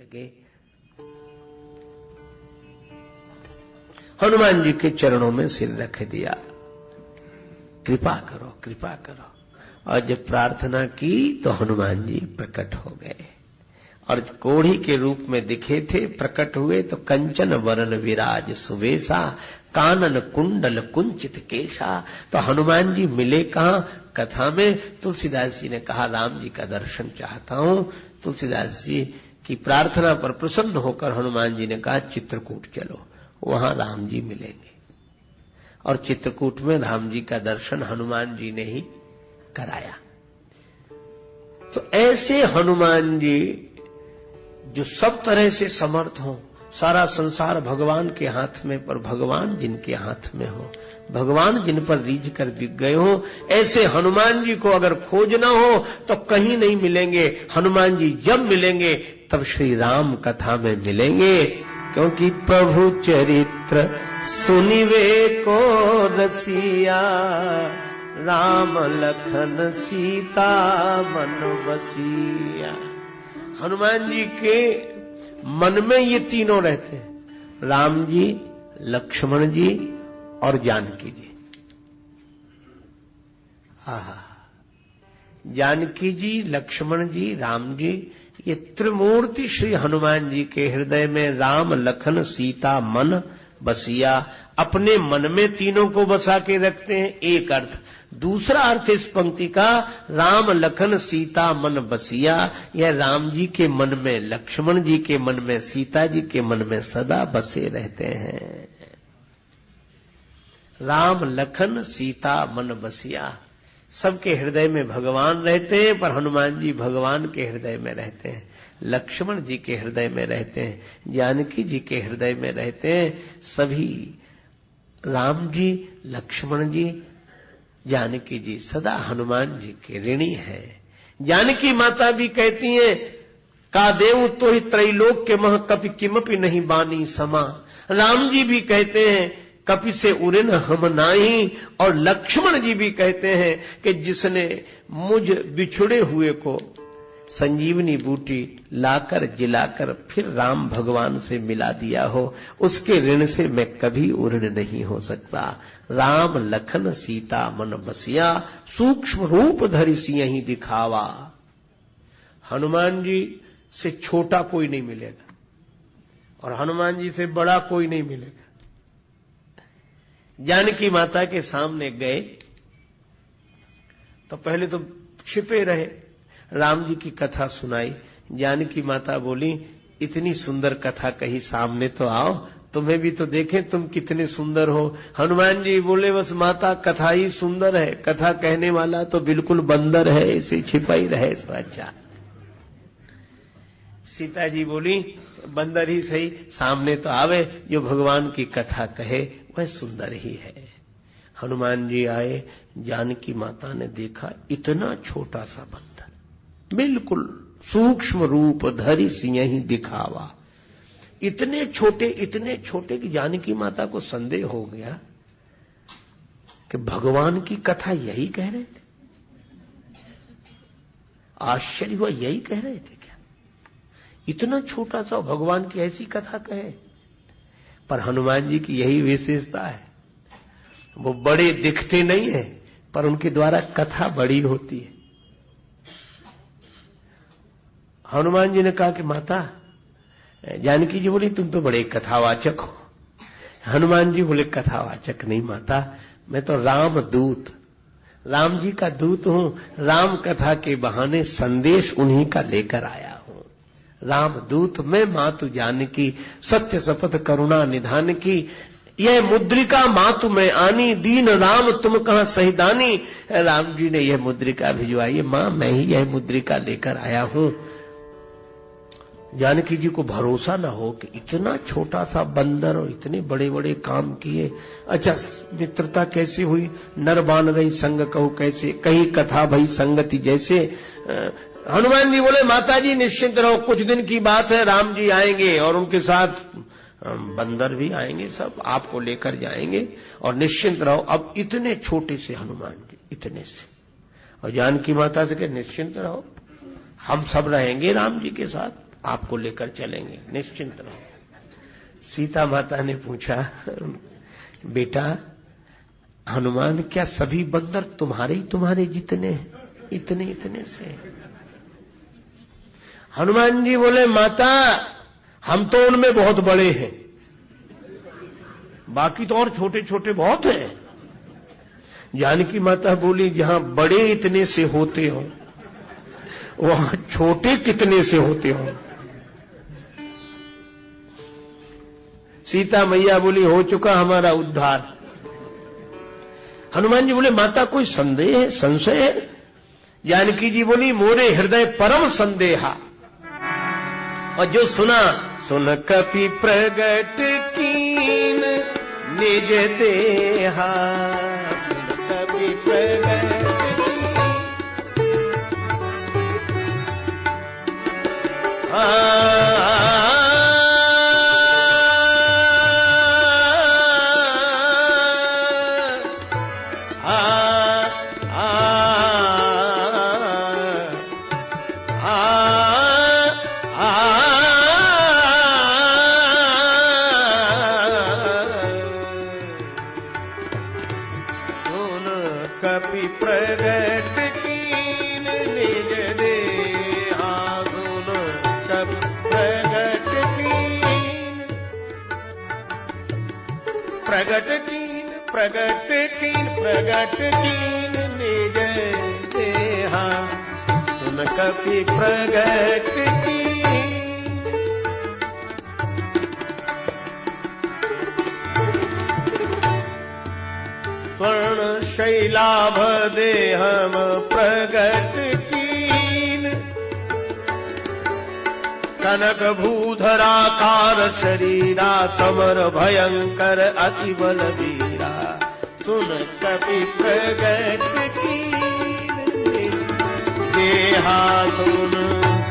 लगे। हनुमान जी के चरणों में सिर रख दिया, कृपा करो कृपा करो। और जब प्रार्थना की तो हनुमान जी प्रकट हो गए और कोढ़ी के रूप में दिखे थे। प्रकट हुए तो कंचन वरण विराज सुवेशा, कानन कुंडल कुंचित केशा। तो हनुमान जी मिले कहां? कथा में तुलसीदास जी ने कहा राम जी का दर्शन चाहता हूं। तुलसीदास जी की प्रार्थना पर प्रसन्न होकर हनुमान जी ने कहा चित्रकूट चलो, वहां राम जी मिलेंगे। और चित्रकूट में राम जी का दर्शन हनुमान जी ने ही कराया। तो ऐसे हनुमान जी जो सब तरह से समर्थ हो, सारा संसार भगवान के हाथ में, पर भगवान जिनके हाथ में हो, भगवान जिन पर रीझ कर बिक गए हो, ऐसे हनुमान जी को अगर खोजना हो तो कहीं नहीं मिलेंगे। हनुमान जी जब मिलेंगे तब श्री राम कथा में मिलेंगे, क्योंकि प्रभु चरित्र सुनिवे को रसिया, राम लखन सीता मन बसिया। हनुमान जी के मन में ये तीनों रहते हैं, राम जी, लक्ष्मण जी और जानकी जी। आहा, जानकी जी, लक्ष्मण जी, राम जी, ये त्रिमूर्ति श्री हनुमान जी के हृदय में राम लखन सीता मन बसिया। अपने मन में तीनों को बसा के रखते हैं, एक अर्थ। दूसरा अर्थ इस पंक्ति का, राम लखन सीता मन बसिया, यह राम जी के मन में, लक्ष्मण जी के मन में, सीता जी के मन में सदा बसे रहते हैं। राम लखन सीता मन बसिया। सबके हृदय में भगवान रहते हैं, पर हनुमान जी भगवान के हृदय में रहते हैं, लक्ष्मण जी के हृदय में रहते हैं, जानकी जी के हृदय में रहते हैं। सभी राम जी, लक्ष्मण जी, जानकी जी सदा हनुमान जी के ऋणी है। जानकी माता भी कहती हैं, का देव तो ही त्रैलोक के मह कपि किमपि नहीं बानी समा। राम जी भी कहते हैं कपि से उरिन हम नाही, और लक्ष्मण जी भी कहते हैं कि जिसने मुझ बिछुड़े हुए को संजीवनी बूटी लाकर जिलाकर फिर राम भगवान से मिला दिया हो, उसके ऋण से मैं कभी उऋण नहीं हो सकता। राम लखन सीता मन बसिया, सूक्ष्म रूप धरि सियहि दिखावा। हनुमान जी से छोटा कोई नहीं मिलेगा और हनुमान जी से बड़ा कोई नहीं मिलेगा। जानकी माता के सामने गए तो पहले तो छिपे रहे, राम जी की कथा सुनाई। जानकी माता बोली, इतनी सुंदर कथा कही, सामने तो आओ, तुम्हें भी तो देखें तुम कितने सुंदर हो। हनुमान जी बोले, बस माता कथा ही सुंदर है, कथा कहने वाला तो बिल्कुल बंदर है, इसे छिपा ही रहे सो अच्छा। सीता जी बोली, बंदर ही सही, सामने तो आवे, जो भगवान की कथा कहे वह सुंदर ही है। हनुमान जी आए, जानकी माता ने देखा इतना छोटा सा बंदर, बिल्कुल सूक्ष्म रूप धरि सियहि दिखावा। इतने छोटे कि जानकी माता को संदेह हो गया कि भगवान की कथा यही कह रहे थे। आश्चर्य हुआ, यही कह रहे थे क्या? इतना छोटा सा भगवान की ऐसी कथा कहे। पर हनुमान जी की यही विशेषता है, वो बड़े दिखते नहीं है, पर उनके द्वारा कथा बड़ी होती है। हनुमान जी ने कहा कि माता, जानकी जी बोली, तुम तो बड़े कथावाचक हो। हनुमान जी बोले, कथावाचक नहीं माता, मैं तो राम दूत, राम जी का दूत हूं। राम कथा के बहाने संदेश उन्हीं का लेकर आया हूं। राम दूत मैं मातु जानकी, सत्य शपथ करुणा निधान की। यह मुद्रिका मातु में आनी, दीन राम तुम कहां सहिदानी। राम जी ने यह मुद्रिका भिजवाई, मां मैं ही यह मुद्रिका लेकर आया हूं। जानकी जी को भरोसा न हो कि इतना छोटा सा बंदर और इतने बड़े बड़े काम किए। अच्छा, मित्रता कैसे हुई? नर बान रही संग कहू कैसे, कहीं कथा भई संगति जैसे। हनुमान जी बोले, माता जी निश्चिंत रहो, कुछ दिन की बात है, राम जी आएंगे और उनके साथ बंदर भी आएंगे, सब आपको लेकर जाएंगे और निश्चिंत रहो। अब इतने छोटे से हनुमान जी, इतने से, और जानकी माता से कहे निश्चिंत रहो, हम सब रहेंगे राम जी के साथ। आपको लेकर चलेंगे, निश्चिंत रहो। सीता माता ने पूछा, बेटा हनुमान क्या सभी बंदर तुम्हारे जितने हैं? इतने से? हनुमान जी बोले, माता हम तो उनमें बहुत बड़े हैं, बाकी तो और छोटे छोटे बहुत हैं। जानकी माता बोली, जहां बड़े इतने से होते हो वहां छोटे कितने से होते हो? सीता मैया बोली, हो चुका हमारा उद्धार। हनुमान जी बोले, माता कोई संशय है? जानकी जी बोली, मोरे हृदय परम संदेहा। और जो सुना, सुन कपि प्रगट कीन निज देहा, सुन कपि प्रगट कपि प्रगट कीन निज देहा, सुन कपि प्रगट कीन, प्रगट कीन प्रगट कीन प्रगट कीन निज देहा, सुन कपि प्रगट कीन। स्वर्ण शैलाभ देहम प्रगट कीन, कनक भूधराकार शरीरा, समर भयंकर अति बलवीरा, सुन कपि प्रगट कीन देहा, सुन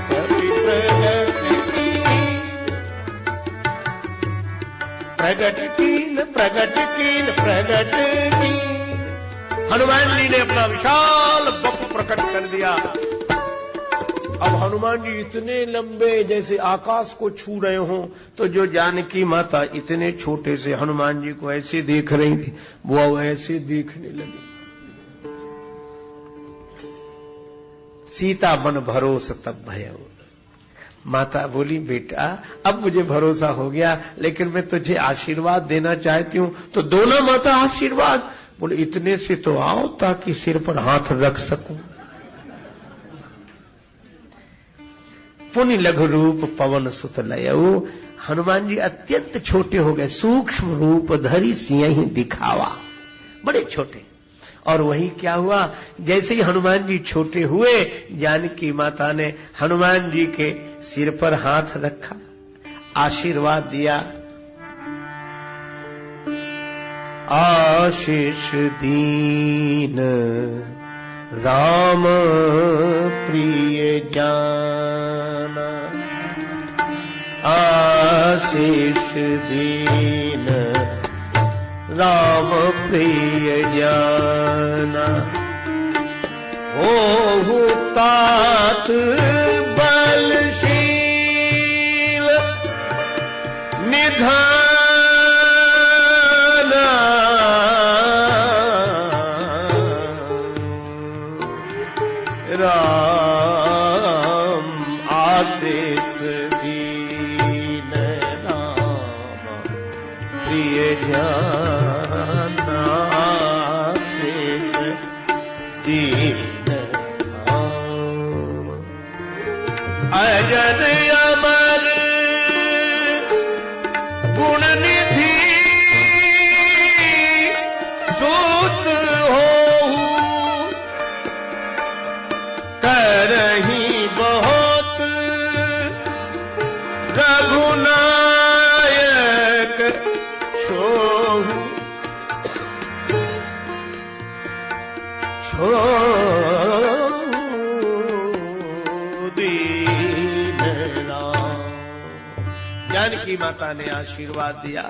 कपि प्रगट कीन, प्रगट कीन प्रगट कीन प्रगट कीन। हनुमान जी ने अपना विशाल बप प्रकट कर दिया। अब हनुमान जी इतने लंबे जैसे आकाश को छू रहे हों, तो जो जानकी माता इतने छोटे से हनुमान जी को ऐसे देख रही थी, वो ऐसे देखने लगी। सीता मन भरोस तब भयो। माता बोली, बेटा अब मुझे भरोसा हो गया, लेकिन मैं तुझे आशीर्वाद देना चाहती हूं। तो दो ना माता आशीर्वाद। बोले, इतने से तो आओ ताकि सिर पर हाथ रख सकूं। पुनि लघु रूप पवन सुत लयऊ। हनुमान जी अत्यंत छोटे हो गए, सूक्ष्म रूप धरी सिंह दिखावा, बड़े छोटे। और वही क्या हुआ, जैसे ही हनुमान जी छोटे हुए, जानकी माता ने हनुमान जी के सिर पर हाथ रखा, आशीर्वाद दिया। आशीष दीन राम प्रिय जाना, आशीष दीन राम प्रिय जाना, हो तात बलशील निधान, राम आशीष दीन राम प्रिय जाना, आशीष दीन राम। अजर अमर गुण निधि सूत होहु, करही बहुत रघुनायक छोहु, दीन राम। जानकी माता ने आशीर्वाद दिया,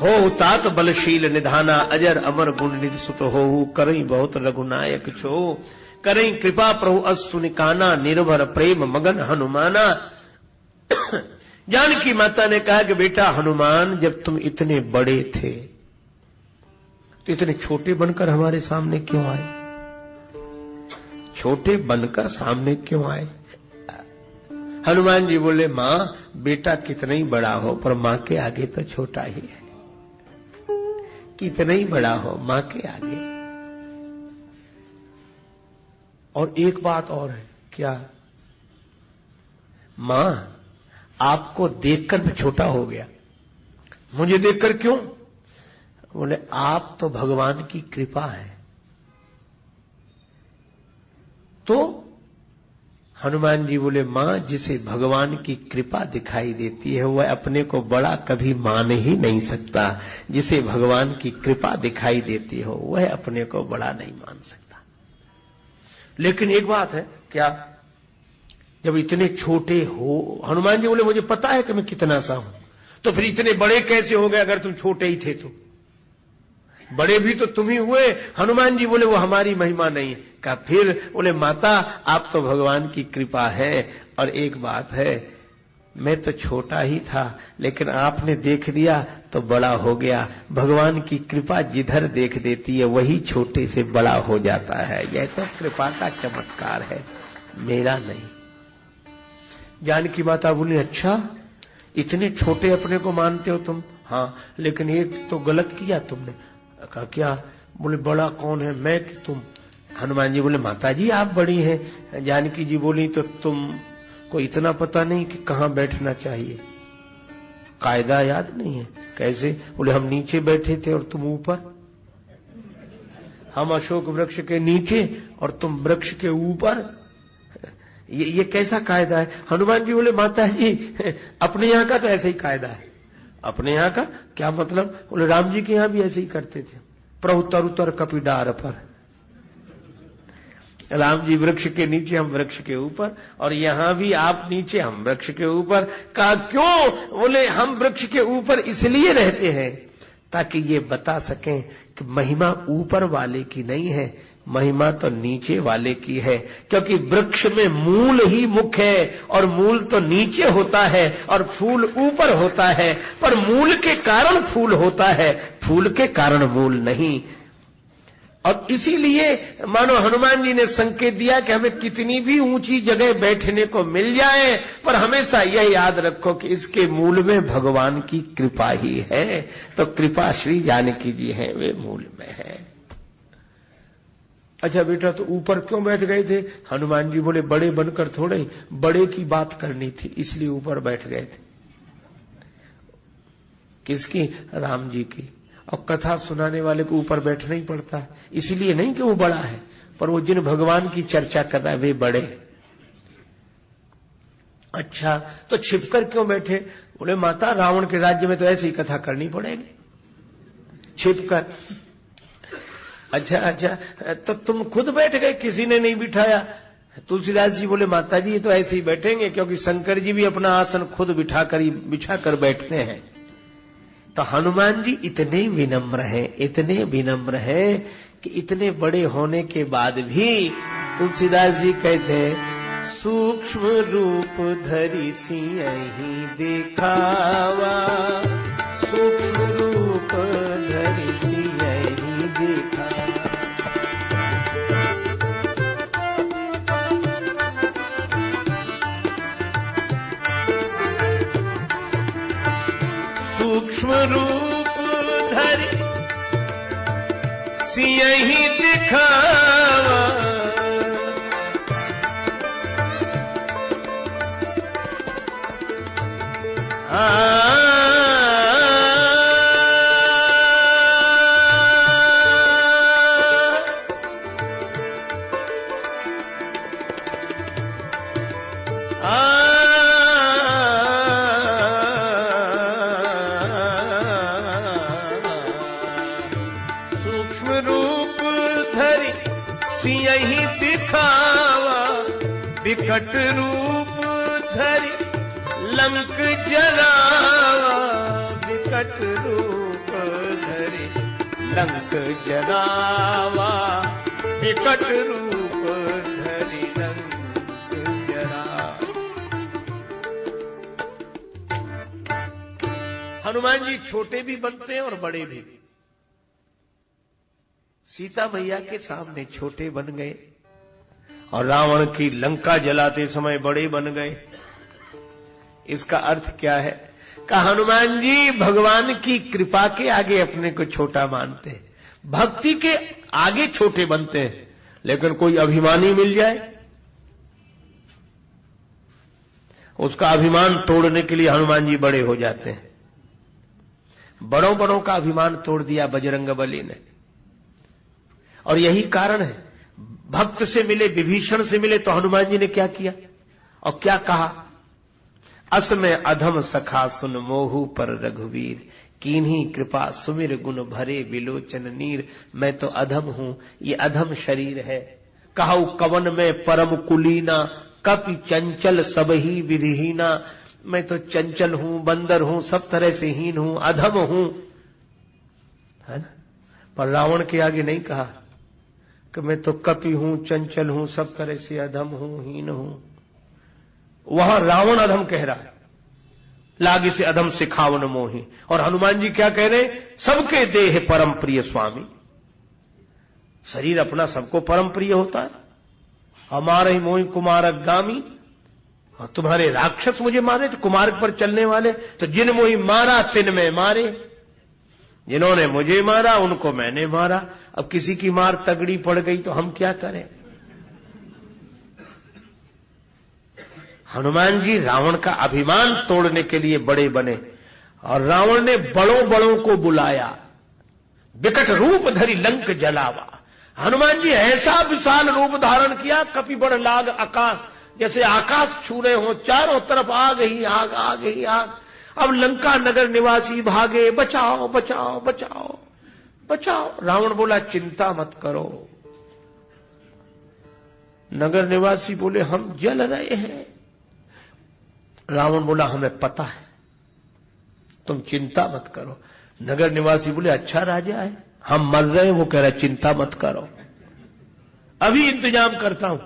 हो तात बलशील निधाना, अजर अमर गुण निधि सुत हो, करई बहुत रघुनायक छो, करई कृपा प्रभु असु निकाना, निर्भर प्रेम मगन हनुमाना। जानकी माता ने कहा कि बेटा हनुमान, जब तुम इतने बड़े थे तो इतने छोटे बनकर हमारे सामने क्यों आए? छोटे बनकर सामने क्यों आए? हनुमान जी बोले, मां, बेटा कितना ही बड़ा हो पर मां के आगे तो छोटा ही है। कितना ही बड़ा हो मां के आगे। और एक बात और है, क्या? मां, आपको देखकर मैं छोटा हो गया। मुझे देखकर क्यों? बोले, आप तो भगवान की कृपा है। तो हनुमान जी बोले, मां, जिसे भगवान की कृपा दिखाई देती है वह अपने को बड़ा कभी मान ही नहीं सकता। जिसे भगवान की कृपा दिखाई देती हो वह अपने को बड़ा नहीं मान सकता। लेकिन एक बात है, क्या? जब इतने छोटे हो, हनुमान जी बोले, मुझे पता है कि मैं कितना सा हूं, तो फिर इतने बड़े कैसे हो गए अगर तुम छोटे ही थे तो? बड़े भी तो तुम ही हुए। हनुमान जी बोले, वो हमारी महिमा नहीं है। कहा फिर? बोले, माता, आप तो भगवान की कृपा है। और एक बात है, मैं तो छोटा ही था लेकिन आपने देख दिया तो बड़ा हो गया। भगवान की कृपा जिधर देख देती है वही छोटे से बड़ा हो जाता है। यह तो कृपा का चमत्कार है, मेरा नहीं। जानकी माता बोली, अच्छा, इतने छोटे अपने को मानते हो तुम? हाँ, लेकिन एक तो गलत किया तुमने। कहा क्या? बोले, बड़ा कौन है, मैं कि तुम? हनुमान जी बोले, माता जी आप बड़ी हैं। जानकी जी बोली, तो तुम को इतना पता नहीं कि कहां बैठना चाहिए? कायदा याद नहीं है? कैसे? बोले, हम नीचे बैठे थे और तुम ऊपर। हम अशोक वृक्ष के नीचे और तुम वृक्ष के ऊपर। ये कैसा कायदा है? हनुमान जी बोले, माता जी अपने यहाँ का तो ऐसे ही कायदा है। अपने यहाँ का क्या मतलब? बोले, राम जी के यहाँ भी ऐसे ही करते थे। प्रभु तरु तर कपि डार पर। राम जी वृक्ष के नीचे, हम वृक्ष के ऊपर, और यहां भी आप नीचे, हम वृक्ष के ऊपर। कहा क्यों? बोले, हम वृक्ष के ऊपर इसलिए रहते हैं ताकि ये बता सकें कि महिमा ऊपर वाले की नहीं है, महिमा तो नीचे वाले की है। क्योंकि वृक्ष में मूल ही मुख्य है और मूल तो नीचे होता है और फूल ऊपर होता है। पर मूल के कारण फूल होता है, फूल के कारण मूल नहीं। और इसीलिए मानो हनुमान जी ने संकेत दिया कि हमें कितनी भी ऊंची जगह बैठने को मिल जाए पर हमेशा यह याद रखो कि इसके मूल में भगवान की कृपा ही है। तो कृपा श्री जानकी जी हैं, वे मूल में है। अच्छा बेटा, तो ऊपर क्यों बैठ गए थे? हनुमान जी बोले, बड़े बनकर थोड़े, बड़े की बात करनी थी इसलिए ऊपर बैठ गए थे। किसकी? राम जी की। और कथा सुनाने वाले को ऊपर बैठना ही पड़ता है, इसलिए नहीं कि वो बड़ा है, पर वो जिन भगवान की चर्चा कर रहा है वे बड़े। अच्छा, तो छिपकर क्यों बैठे? बोले, माता, रावण के राज्य में तो ऐसी कथा करनी पड़ेगी, छिपकर। अच्छा, तो तुम खुद बैठ गए, किसी ने नहीं बिठाया? तुलसीदास जी बोले, माता जी ये तो ऐसे ही बैठेंगे क्योंकि शंकर जी भी अपना आसन खुद बिछा कर बैठते हैं। तो हनुमान जी इतने विनम्र हैं कि इतने बड़े होने के बाद भी तुलसीदास जी कहते हैं, सूक्ष्म रूप धरि सियहि देखावा, सूक्ष्म रूप धरि सियहि देखावा। सूक्ष्म रूप धरि सियहि दिखावा, विकट रूप धरि लंक जरावा, विकट विकट रूप धरि लंक जरावा, विकट रूप धरि लंक जरावा। हनुमान जी छोटे भी बनते हैं और बड़े भी। सीता मैया के सामने छोटे बन गए और रावण की लंका जलाते समय बड़े बन गए। इसका अर्थ क्या है? कि हनुमान जी भगवान की कृपा के आगे अपने को छोटा मानते हैं, भक्ति के आगे छोटे बनते हैं। लेकिन कोई अभिमानी मिल जाए, उसका अभिमान तोड़ने के लिए हनुमान जी बड़े हो जाते हैं। बड़ों बड़ों का अभिमान तोड़ दिया बजरंगबली ने। और यही कारण है, भक्त से मिले, विभीषण से मिले तो हनुमान जी ने क्या किया और क्या कहा? अस में अधम सखा सुन मोहू पर रघुवीर, कीन्ही कृपा सुमिर गुण भरे विलोचन नीर। मैं तो अधम हूं, ये अधम शरीर है। कहु कवन में परम कुलीना, कपि चंचल सब ही विधिहीना। मैं तो चंचल हूं, बंदर हूं, सब तरह से हीन हूं, अधम हूं, है ना? पर रावण के आगे नहीं कहा कि मैं तो कपि हूं, चंचल हूं, सब तरह से अधम हूं, हीन हूं। वहां रावण अधम कह रहा है, लागे से अधम सिखावन मोही। और हनुमान जी क्या कह रहे? सबके देह परम प्रिय स्वामी। शरीर अपना सबको परम प्रिय होता है। हमारे ही मोहि कुमारगामी, और तुम्हारे राक्षस मुझे मारे थे, कुमार्ग पर चलने वाले। तो जिन मोहि मारा तिन में मारे, जिन्होंने मुझे मारा उनको मैंने मारा। अब किसी की मार तगड़ी पड़ गई तो हम क्या करें? हनुमान जी रावण का अभिमान तोड़ने के लिए बड़े बने और रावण ने बड़ों बड़ों को बुलाया। विकट रूप धरि लंक जलावा। हनुमान जी ऐसा विशाल रूप धारण किया, कपि बड़ लाग आकाश, जैसे आकाश छू रहे हो, चारों तरफ आग ही आग, आग ही आग। अब लंका नगर निवासी भागे, बचाओ बचाओ बचाओ बचाओ। रावण बोला चिंता मत करो। नगर निवासी बोले हम जल रहे हैं। रावण बोला हमें पता है, तुम चिंता मत करो। नगर निवासी बोले अच्छा राजा है, हम मर रहे हैं। वो कह रहा चिंता मत करो, अभी इंतजाम करता हूं।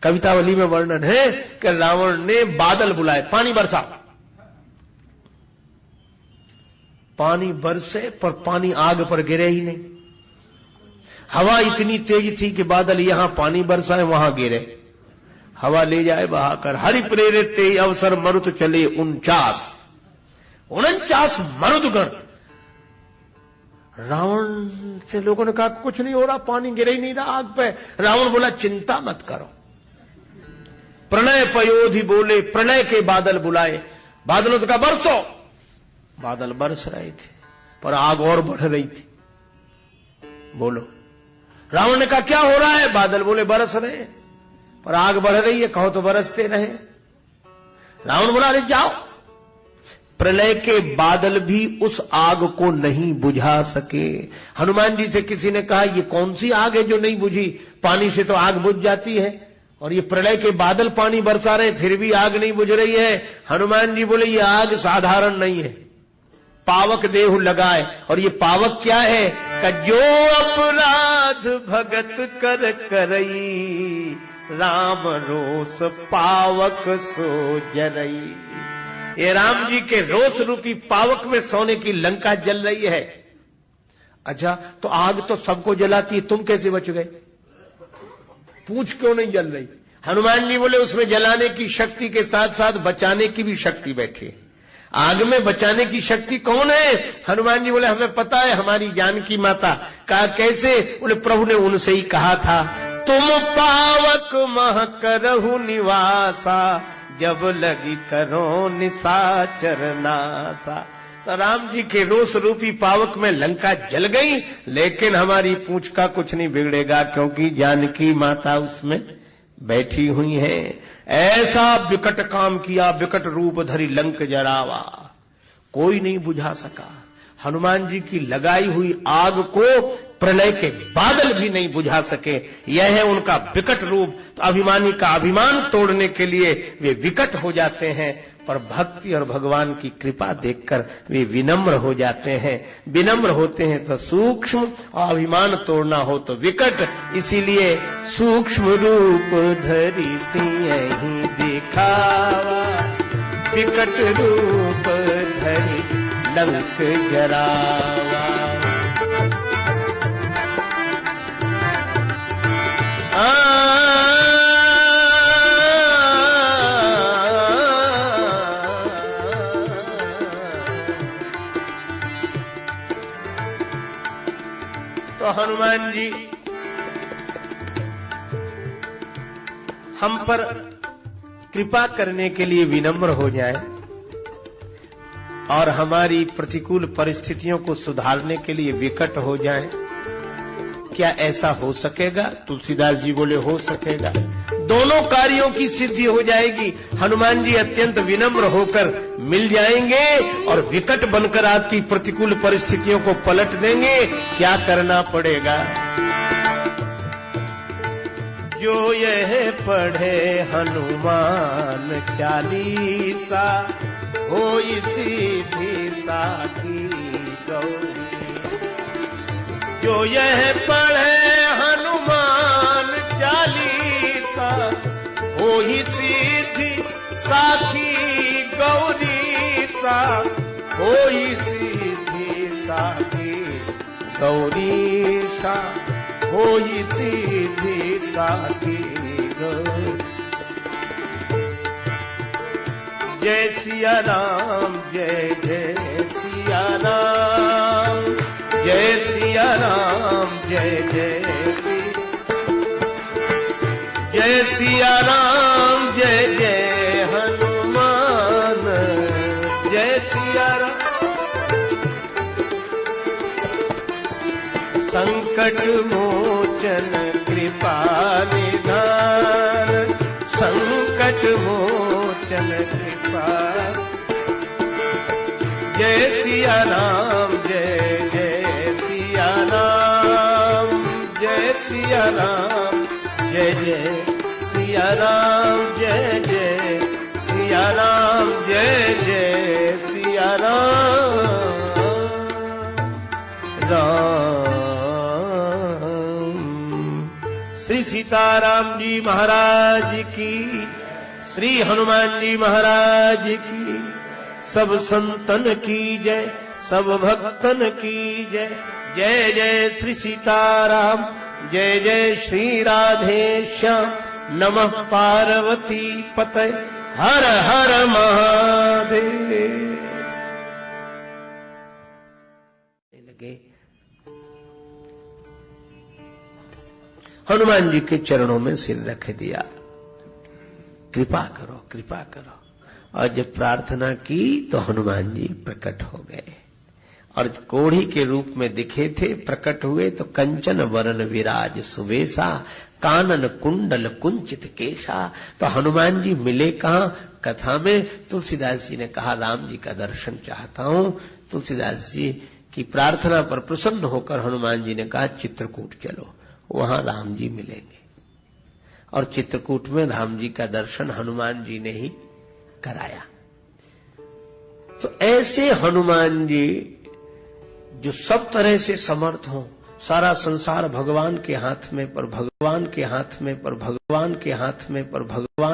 कवितावली में वर्णन है कि रावण ने बादल बुलाए, पानी बरसा। पानी बरसे पर पानी आग पर गिरे ही नहीं। हवा इतनी तेज थी कि बादल यहां पानी बरसाए, वहां गिरे। हवा ले जाए बहाकर। हरि प्रेरित ते अवसर मरुत चले 49 मरुदगण। रावण से लोगों ने कहा कुछ नहीं हो रहा, पानी गिर ही नहीं रहा आग पे। रावण बोला चिंता मत करो। प्रणय पयोधि बोले, प्रलय के बादल बुलाए। बादलों से कहा बरसो। बादल बरस रहे थे पर आग और बढ़ रही थी। बोलो। रावण ने कहा क्या हो रहा है? बादल बोले बरस रहे पर आग बढ़ रही है, कहो तो बरसते रहे। रावण बोला अरे जाओ। प्रलय के बादल भी उस आग को नहीं बुझा सके। हनुमान जी से किसी ने कहा ये कौन सी आग है जो नहीं बुझी? पानी से तो आग बुझ जाती है, और ये प्रलय के बादल पानी बरसा रहे फिर भी आग नहीं बुझ रही है। हनुमान जी बोले ये आग साधारण नहीं है, पावक देहु लगाए। और ये पावक क्या है? कि जो अपराध भगत कर करई, राम रोष पावक सो जरई। ये राम जी के रोष रूपी पावक में सोने की लंका जल रही है। अच्छा तो आग तो सबको जलाती है, तुम कैसे बच गए? पूछ क्यों नहीं जल रही? हनुमान जी बोले उसमें जलाने की शक्ति के साथ साथ बचाने की भी शक्ति बैठी है। आग में बचाने की शक्ति कौन है? हनुमान जी बोले हमें पता है, हमारी जानकी माता। कहा कैसे? बोले प्रभु ने उनसे ही कहा था तुम पावक मह करहु निवासा, जब लगी करो निशाचर नासा। तो राम जी के रोष रूपी पावक में लंका जल गई, लेकिन हमारी पूंछ का कुछ नहीं बिगड़ेगा क्योंकि जानकी माता उसमें बैठी हुई है। ऐसा विकट काम किया, विकट रूप धरि लंक जरावा, कोई नहीं बुझा सका। हनुमान जी की लगाई हुई आग को प्रलय के बादल भी नहीं बुझा सके। यह है उनका विकट रूप। तो अभिमानी का अभिमान तोड़ने के लिए वे विकट हो जाते हैं। पर भक्ति और भगवान की कृपा देखकर वे विनम्र हो जाते हैं। विनम्र होते हैं तो सूक्ष्म और अभिमान तोड़ना हो तो विकट। इसीलिए सूक्ष्म रूप धरि सिंह दिखावा, विकट रूप धरि लंक जरावा। तो हनुमान जी हम पर कृपा करने के लिए विनम्र हो जाए और हमारी प्रतिकूल परिस्थितियों को सुधारने के लिए विकट हो जाए, क्या ऐसा हो सकेगा? तुलसीदास जी बोले हो सकेगा। दोनों कार्यों की सिद्धि हो जाएगी। हनुमान जी अत्यंत विनम्र होकर मिल जाएंगे और विकट बनकर आपकी प्रतिकूल परिस्थितियों को पलट देंगे। क्या करना पड़ेगा? जो यह पढ़े हनुमान चालीसा, होई सीधी साखी गौरी। जो यह पढ़े हनुमान चालीसा, होई सीधी साखी गौरी सा। होई सीधी साखी गौरी सा, होई सीधी साखी गौरी। जय सिया राम, जय जय सिया राम, जय सिया राम, जय जय जय सिया राम, जय जय हनुमान, जय सिया राम। संकट मोचन कृपा निधान, संकट मोचन कृपा। जय सिया राम, जय जय सिया राम, जय सिया राम, जय जय सिया राम, जय जय सिया राम, जय जय सिया राम। राम श्री सीताराम जी महाराज की, श्री हनुमान जी महाराज की, सब संतन की जय, सब भक्तन की जय। जय जय श्री सीताराम, जय जय श्री राधे श्याम। नमः पार्वती पतये, हर हर महादेव। लगे हनुमान जी के चरणों में सिर रख दिया। कृपा करो, कृपा करो। और जब प्रार्थना की तो हनुमान जी प्रकट हो गए और कोढ़ी के रूप में दिखे थे। प्रकट हुए तो कंचन वरन विराज सुवेशा, कानन कुंडल कुंचित केशा। तो हनुमान जी मिले कहां? कथा में तुलसीदास जी ने कहा राम जी का दर्शन चाहता हूं। तुलसीदास जी की प्रार्थना पर प्रसन्न होकर हनुमान जी ने कहा चित्रकूट चलो, वहां राम जी मिलेंगे। और चित्रकूट में राम जी का दर्शन हनुमान जी ने ही कराया। तो ऐसे हनुमान जी जो सब तरह से समर्थ हों, सारा संसार भगवान के हाथ में, पर भगवान के हाथ में, पर भगवान के हाथ में, पर भगवान